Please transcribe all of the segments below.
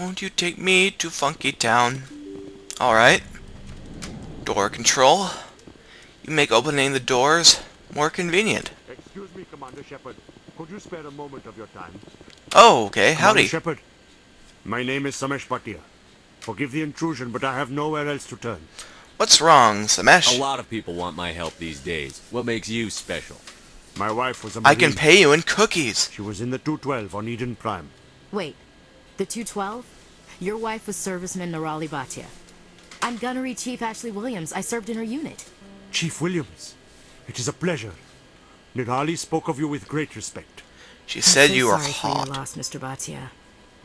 Won't you take me to Funky Town? Alright. Door control. You make opening the doors more convenient. Excuse me, Commander Shepard. Could you spare a moment of your time? Oh, okay. Commander Howdy. Shepard, my name is Samesh Bhatia. Forgive the intrusion, but I have nowhere else to turn. What's wrong, Samesh? A lot of people want my help these days. What makes you special? My wife was a Marine. I can pay you in cookies. She was in the 212 on Eden Prime. Wait, the 212? Your wife was serviceman Nirali Bhatia. I'm Gunnery Chief Ashley Williams. I served in her unit. Chief Williams, it is a pleasure. Nirali spoke of you with great respect. She said I'm so you were sorry for hot. your loss, Mr. Bhatia.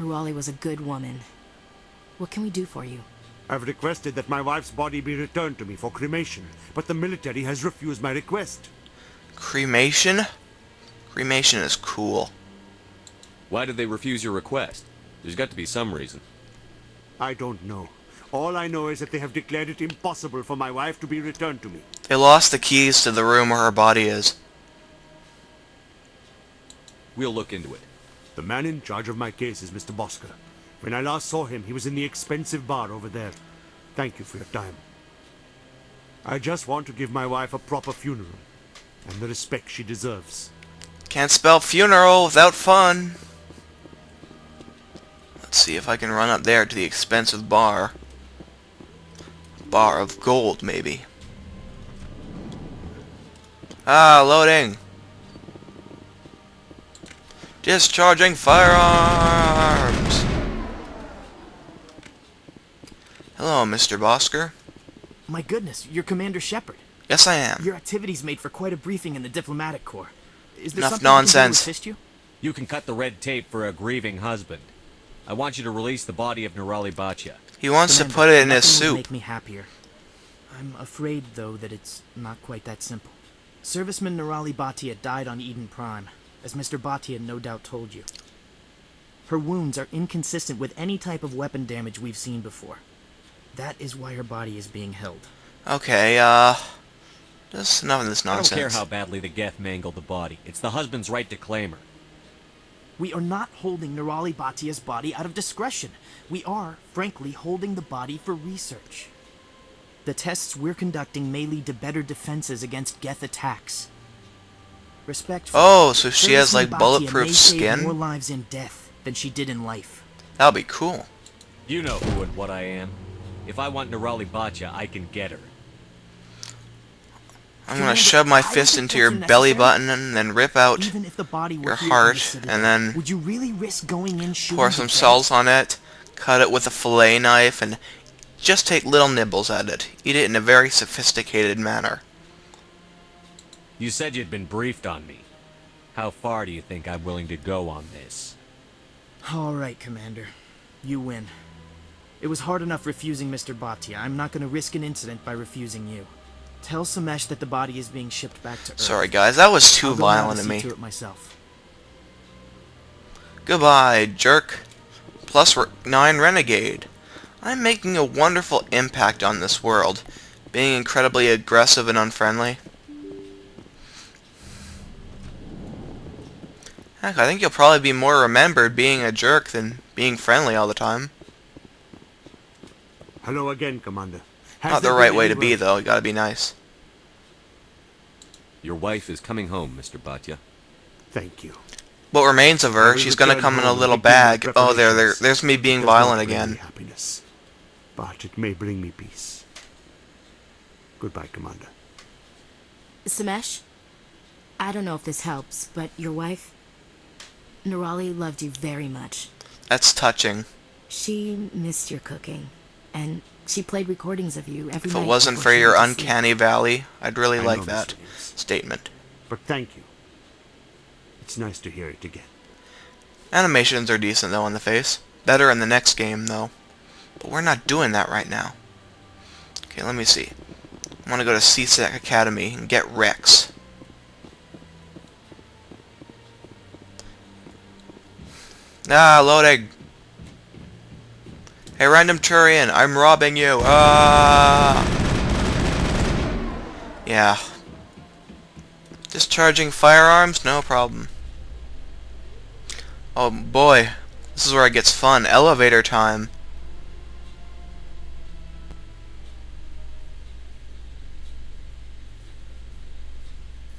Nirali was a good woman. What can we do for you? I've requested that my wife's body be returned to me for cremation, but the military has refused my request. Cremation? Cremation is cool. Why did they refuse your request? There's got to be some reason. I don't know. All I know is that they have declared it impossible for my wife to be returned to me. They lost the keys to the room where her body is. We'll look into it. The man in charge of my case is Mr. Bosker. When I last saw him, he was in the expensive bar over there. Thank you for your time. I just want to give my wife a proper funeral, and the respect she deserves. Can't spell funeral without fun. Let's see if I can run up there to the expensive bar. Bar of gold, maybe. Ah, loading. Discharging firearms. Hello, Mr. Bosker. My goodness, you're Commander Shepard. Yes, I am. Your activities made for quite a briefing in the diplomatic corps. Is there Enough something I can do to nonsense. assist you? You can cut the red tape for a grieving husband. I want you to release the body of Nirali Bhatia. He wants to Commander, put it in his nothing would soup. make me happier. I'm afraid, though, that it's not quite that simple. Serviceman Nirali Bhatia died on Eden Prime, as Mr. Bhatia no doubt told you. Her wounds are inconsistent with any type of weapon damage we've seen before. That is why her body is being held. Okay, just enough of this nonsense. I don't care how badly the Geth mangled the body. It's the husband's right to claim her. We are not holding Nirali Bhatia's body out of discretion. We are, frankly, holding the body for research. The tests we're conducting may lead to better defenses against Geth attacks. Respectfully, Oh, so she has, Serviceman like, Bhatia bulletproof may save skin? more lives in death than she did in life. That'll be cool. You know who and what I am. If I want Nirali Bhatia, I can get her. I'm gonna shove my fist into your belly button and then rip out Even if the body were your here in heart this city, and then would you really risk going in shooting pour to some death? salt on it, cut it with a fillet knife, and just take little nibbles at it. Eat it in a very sophisticated manner. You said you'd been briefed on me. How far do you think I'm willing to go on this? All right, Commander. You win. It was hard enough refusing Mr. Bhatia. I'm not going to risk an incident by refusing you. Tell Samesh that the body is being shipped back to Earth. Sorry guys, that was too I'll go now violent to of see me. to it myself. Goodbye, jerk. Plus 9 Renegade. I'm making a wonderful impact on this world, being incredibly aggressive and unfriendly. Heck, I think you'll probably be more remembered being a jerk than being friendly all the time. Hello again, Commander. Has Not the there right been way any to be, word? though. You gotta be nice. Your wife is coming home, Mr. Bhatia. Thank you. What remains of I her, will she's gonna return come in a home little and begin my bag. Oh, preparations. there's me being It does not violent bring me again. happiness, but it may bring me peace. Goodbye, Commander. Samesh? I don't know if this helps, but your wife, Nirali, loved you very much. That's touching. She missed your cooking, and she played recordings of you every If night. it wasn't before for she your went to sleep. uncanny valley, I'd really I like know, that Mr. Williams. statement. But thank you. It's nice to hear it again. Animations are decent though on the face. Better in the next game though. But we're not doing that right now. Okay, let me see. I want to go to CSEC Academy and get Wrex. Ah, loading. Hey, random Turian, I'm robbing you. Ah. Yeah. Discharging firearms? No problem. Oh boy. This is where it gets fun. Elevator time.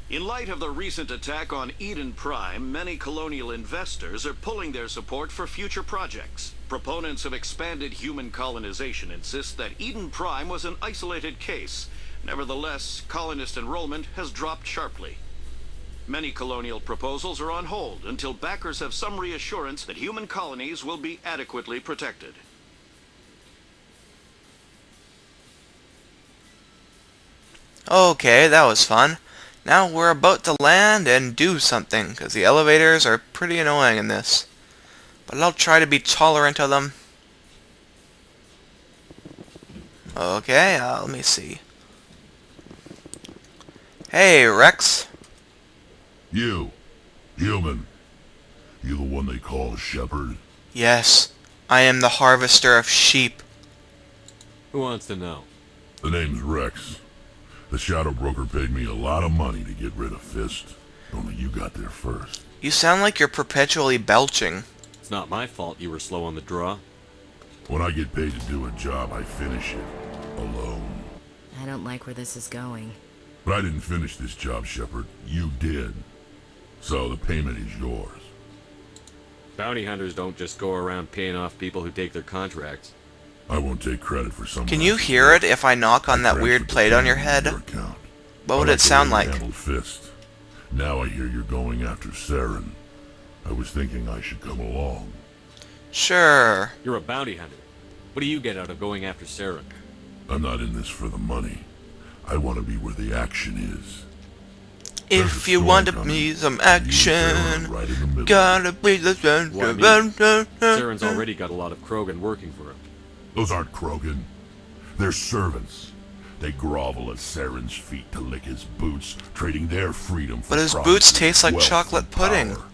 In light of the recent attack on Eden Prime, many colonial investors are pulling their support for future projects. Proponents of expanded human colonization insist that Eden Prime was an isolated case. Nevertheless, colonist enrollment has dropped sharply. Many colonial proposals are on hold until backers have some reassurance that human colonies will be adequately protected. Okay, that was fun. Now we're about to land and do something, because the elevators are pretty annoying in this. But I'll try to be tolerant of them. Okay, let me see. Hey, Wrex. You, human. You the one they call Shepard? Yes, I am the harvester of sheep. Who wants to know? The name's Wrex. The Shadow Broker paid me a lot of money to get rid of Fist. Only you got there first. You sound like you're perpetually belching. It's not my fault you were slow on the draw. When I get paid to do a job, I finish it. Alone. I don't like where this is going. But I didn't finish this job, Shepard. You did. So the payment is yours. Bounty hunters don't just go around paying off people who take their contracts. I won't take credit for someone Can you else's hear work. it if I knock on that Transferred weird the plate on your payment head? to your account. What would I it sound the way you like? handled Fist. Now I hear you're going after Saren. I was thinking I should come along. Sure. You're a bounty hunter. What do you get out of going after Saren? I'm not in this for the money. I want to be where the action is. There's If a you storm want to coming. be some You and Saren action, right in the middle. gotta be the Why me? Saren's already got a lot of Krogan working for him. Those aren't Krogan. They're servants. They grovel at Saren's feet to lick his boots, trading their freedom for But his boots promises, taste like wealth, chocolate and pudding. power.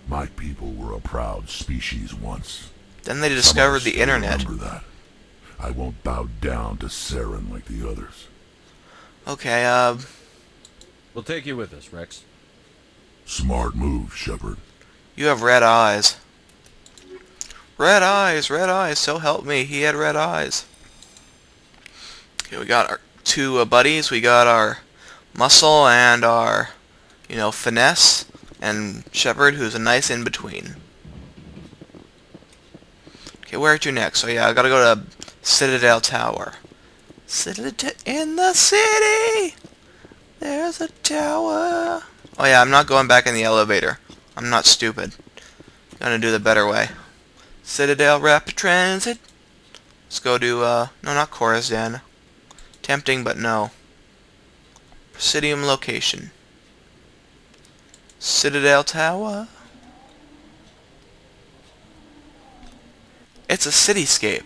My people were a proud species once. Then they Some of discovered us the still internet. remember that. I won't bow down to Saren like the others. Okay, We'll take you with us, Wrex. Smart move, Shepard. you have red eyes. Red eyes, so help me, he had red eyes. Okay, we got our two buddies. We got our muscle and our, finesse. And Shepard, who's a nice in-between. Okay, where to next? So yeah, I gotta go to Citadel Tower. Citadel in the city! There's a tower. Oh yeah, I'm not going back in the elevator. I'm not stupid. Gonna do the better way. Citadel Rapid Transit. Let's go to, no, not Corazon. Tempting, but no. Presidium location. Citadel Tower. It's a cityscape.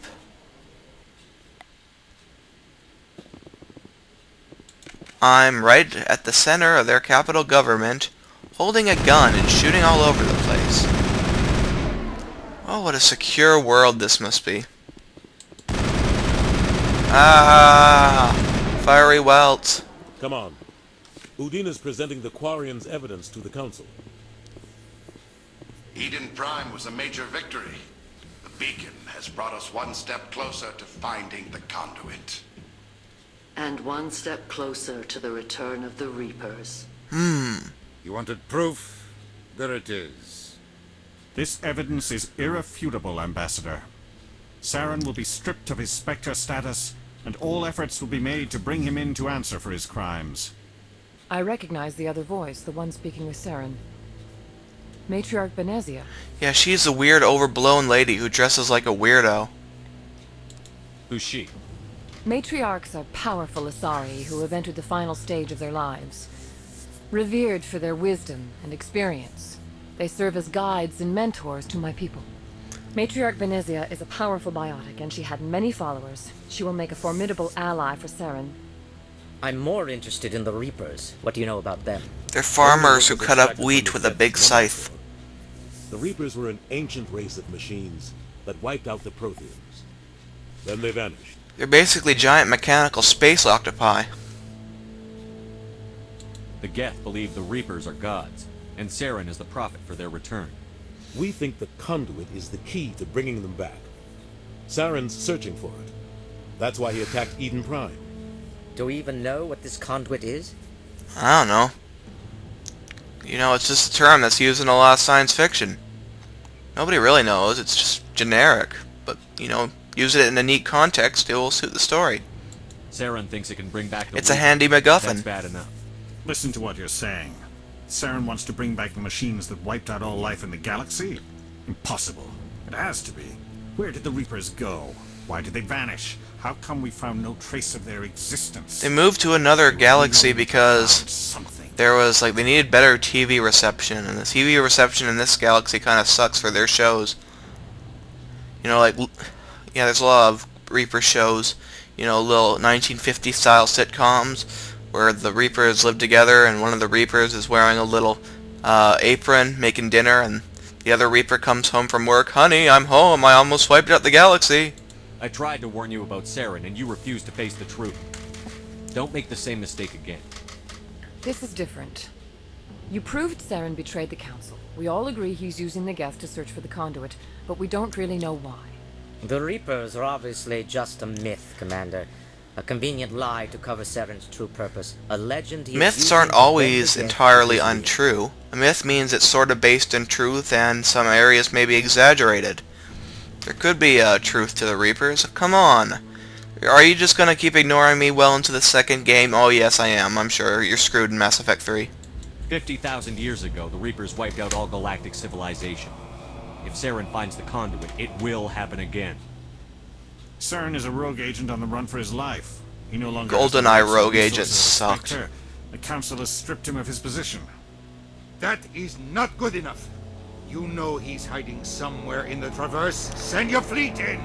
I'm right at the center of their capital government, holding a gun and shooting all over the place. Oh, what a secure world this must be. Ah, fiery welts. Come on. Udine is presenting the Quarians' evidence to the Council. Eden Prime was a major victory. The beacon has brought us one step closer to finding the conduit. And one step closer to the return of the Reapers. You wanted proof? There it is. This evidence is irrefutable, Ambassador. Saren will be stripped of his Spectre status, and all efforts will be made to bring him in to answer for his crimes. I recognize the other voice, the one speaking with Saren. Matriarch Benezia. Yeah, she's the weird, overblown lady who dresses like a weirdo. Who's she? Matriarchs are powerful Asari who have entered the final stage of their lives. Revered for their wisdom and experience, they serve as guides and mentors to my people. Matriarch Benezia is a powerful biotic, and she had many followers. She will make a formidable ally for Saren. I'm more interested in the Reapers. What do you know about them? They're farmers who cut up wheat with a big scythe. The Reapers were an ancient race of machines that wiped out the Protheans. Then they vanished. They're basically giant mechanical space octopi. The Geth believe the Reapers are gods, and Saren is the prophet for their return. We think the conduit is the key to bringing them back. Saren's searching for it. That's why he attacked Eden Prime. Do we even know what this conduit is? I don't know. You know, it's just a term that's used in a lot of science fiction. Nobody really knows. It's just generic. But, you know, use it in a neat context, it will suit the story. Saren thinks it can bring back the It's a Reaper. handy MacGuffin. That's bad enough. Listen to what you're saying. Saren wants to bring back the machines that wiped out all life in the galaxy? Impossible. It has to be. Where did the Reapers go? Why did they vanish? How come we found no trace of their existence? They moved to another galaxy because there was, like, they needed better TV reception, and the TV reception in this galaxy kind of sucks for their shows. You know, like, yeah, there's a lot of Reaper shows, you know, little 1950s style sitcoms where the Reapers live together and one of the Reapers is wearing a little apron making dinner, and the other Reaper comes home from work. Honey, I'm home. I almost wiped out the galaxy. I tried to warn you about Saren, and you refused to face the truth. Don't make the same mistake again. This is different. You proved Saren betrayed the Council. We all agree he's using the Geth to search for the conduit, but we don't really know why. The Reapers are obviously just a myth, Commander. A convenient lie to cover Saren's true purpose. A legend he Myths aren't always entirely untrue. A myth means it's sort of based in truth and some areas may be exaggerated. There could be truth to the Reapers. Come on. Are you just going to keep ignoring me well into the second game? Oh yes, I am. I'm sure. You're screwed in Mass Effect 3. 50,000 years ago, the Reapers wiped out all galactic civilization. If Saren finds the conduit, it will happen again. Saren is a rogue agent on the run for his life. He no longer GoldenEye rogue agents sucked. The Council has stripped him of his position. That is not good enough. You know he's hiding somewhere in the Traverse. Send your fleet in!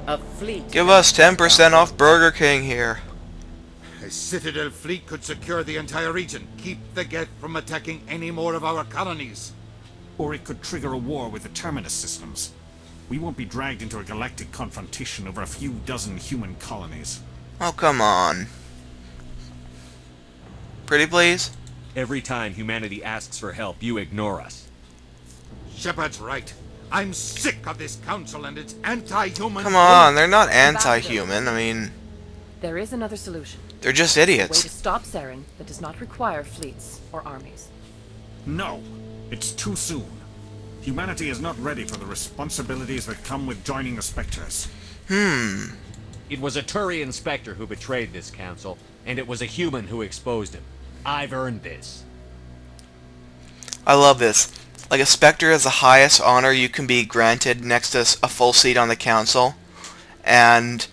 A fleet? Give us 10% off Burger King here. A Citadel fleet could secure the entire region. Keep the Geth from attacking any more of our colonies. Or it could trigger a war with the Terminus systems. We won't be dragged into a galactic confrontation over a few dozen human colonies. Oh, come on. Pretty please? Every time humanity asks for help, you ignore us. Shepard's right. I'm sick of this council and its anti-human... Come on, they're not anti-human. I mean... There is another solution. They're just A way idiots. to stop Saren that does not require fleets or armies. No, it's too soon. Humanity is not ready for the responsibilities that come with joining the Spectres. It was a Turian Spectre who betrayed this council, and it was a human who exposed him. I've earned this. I love this. Like, a Spectre is the highest honor you can be granted next to a full seat on the council. And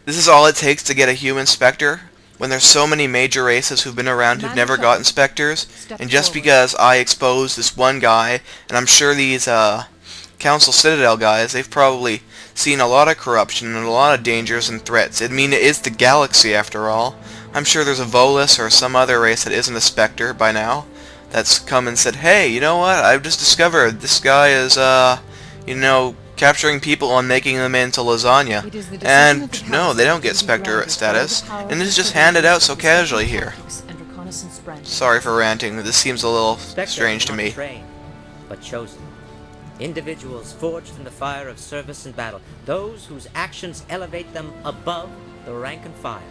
this is all it takes to get a human Spectre, when there's so many major races who've been around who've never gotten Spectres. And just because I exposed this one guy, and I'm sure these Council Citadel guys, they've probably seen a lot of corruption and a lot of dangers and threats. I mean, it is the galaxy after all. I'm sure there's a Volus or some other race that isn't a Spectre by now that's come and said, hey, you know what, I've just discovered this guy is, you know, capturing people and making them into lasagna. And no, they don't get Spectre status, and this is just handed out so casually here. Sorry for ranting, this seems a little strange to me. Trained, but chosen. Individuals forged in the fire of service and battle. Those whose actions elevate them above the rank and file.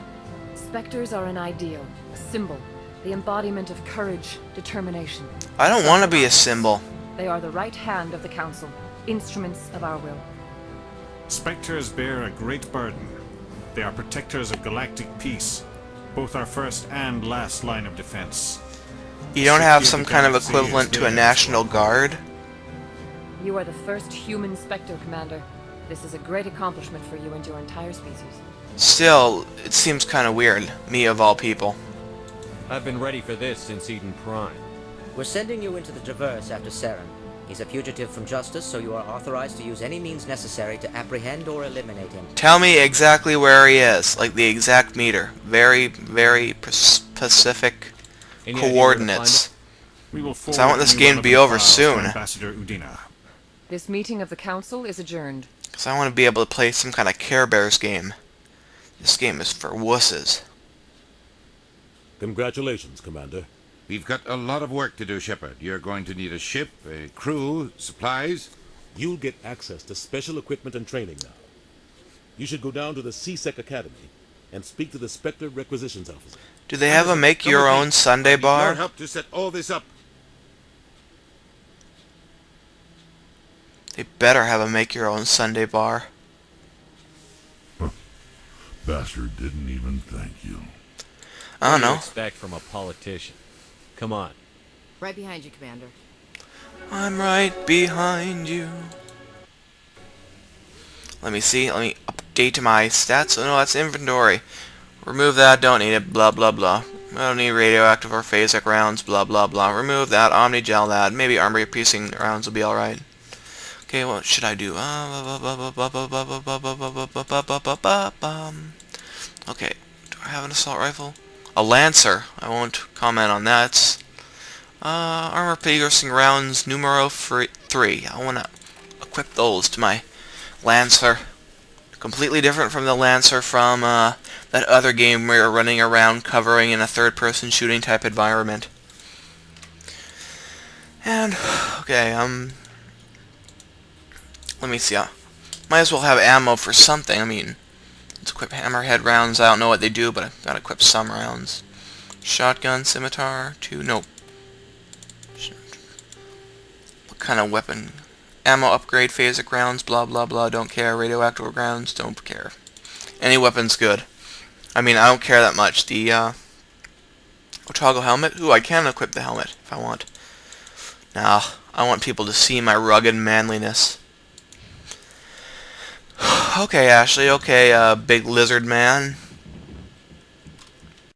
Spectres are an ideal, a symbol, the embodiment of courage, determination. I don't want to be a symbol. They are the right hand of the Council, instruments of our will. Spectres bear a great burden. They are protectors of galactic peace, both our first and last line of defense. You don't have some kind of equivalent to a National Guard? You are the first human Spectre, Commander. This is a great accomplishment for you and your entire species. Still, it seems kind of weird, me of all people. I've been ready for this since Eden Prime. We're sending you into the Traverse after Saren. He's a fugitive from justice, so you are authorized to use any means necessary to apprehend or eliminate him. Tell me exactly where he is, like the exact meter. Very, very specific coordinates. So I want this game to be over soon. Ambassador Urdnot. This meeting of the Council is adjourned. Because I want to be able to play some kind of Care Bears game. This game is for wusses. Congratulations, Commander. We've got a lot of work to do, Shepard. You're going to need a ship, a crew, supplies. You'll get access to special equipment and training now. You should go down to the CSEC Academy and speak to the Spectre Requisitions Officer. Do they have a make-your-own Sunday bar? Your help to set all this up. They better have a make-your-own Sunday bar. Bastard didn't even thank you. I don't What do you know. expect from a politician? Come on. Right behind you, Commander. I'm right behind you. Let me see. Let me update my stats. Oh no, that's inventory. Remove that. Don't need it. Blah blah blah. I don't need radioactive or phasic rounds. Blah blah blah. Remove that. Omni-gel that. Maybe armor-piercing rounds will be alright. Okay, what should I do? Okay, do I have an assault rifle? A Lancer. I won't comment on that. Armor-piercing rounds numero 3. I want to equip those to my Lancer. Completely different from the Lancer from that other game where you're running around covering in a third-person shooting type environment. And, okay, let me see. Might as well have ammo for something. I mean, let's equip hammerhead rounds. I don't know what they do, but I've got to equip some rounds. Shotgun, scimitar, 2. Nope. What kind of weapon? Ammo upgrade, phasic rounds, blah blah blah. Don't care. Radioactive rounds, don't care. Any weapon's good. I mean, I don't care that much. The toggle helmet. Ooh, I can equip the helmet if I want. Nah, I want people to see my rugged manliness. Okay, Ashley. Okay, big lizard man.